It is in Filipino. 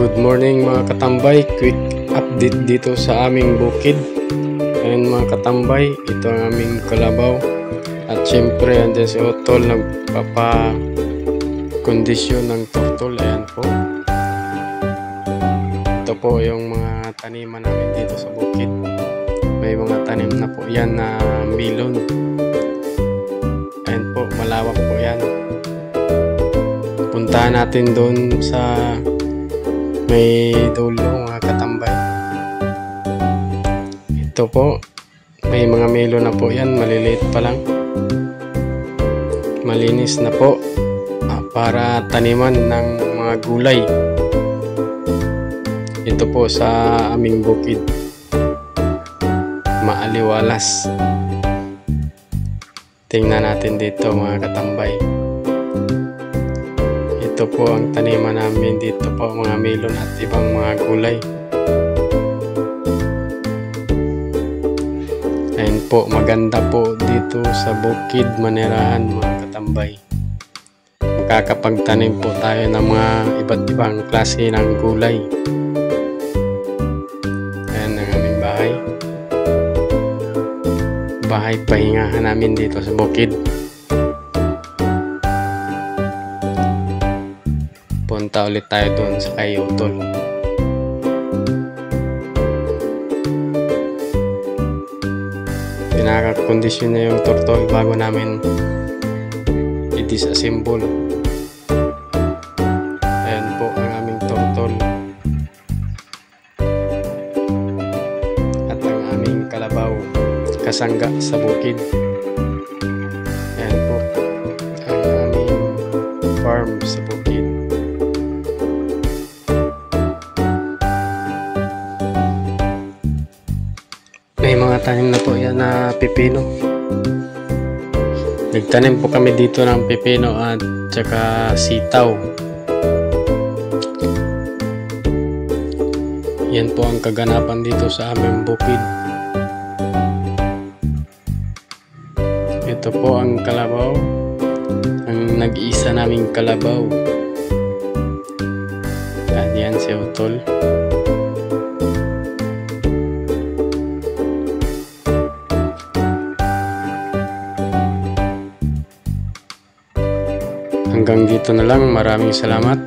Good morning mga katambay, quick update dito sa aming bukid. Ayan mga katambay, ito ang aming kalabaw. At syempre andyan si Otol, nagpapa-kondisyon ng turtle. Ayan po. Ito po yung mga taniman namin dito sa bukid. May mga tanim na po yan na melon. Ayan po, malawak po yan. Puntahan natin doon sa may dulo mga katambay. Ito po, may mga melon na po yan, maliliit pa lang. Malinis na po para taniman ng mga gulay. Ito po sa aming bukid, maaliwalas. Tingnan natin dito mga katambay. Ito po ang taniman namin dito po, mga melon at ibang mga gulay. Ayan po, maganda po dito sa bukid Manirahan mga katambay. Makakapagtanim po tayo ng mga iba't ibang klase ng gulay. Ayan ang aming bahay. Bahay pahingahan namin dito sa bukid. Punta ulit tayo doon sa kay Otol. Pinaka-kondisyon na yung turtle bago namin i-disassemble. Ayan po ang aming turtle at ang aming kalabaw kasangga sa bukid. Ayan po ang aming farm sa bukid. May mga tanim na po yan na pipino. Nagtanim po kami dito ng pipino at saka sitaw. Yan po ang kaganapan dito sa aming bukid. Ito po ang kalabaw, ang nag-iisa naming kalabaw. At yan si Otol. Hanggang dito na lang. Maraming salamat.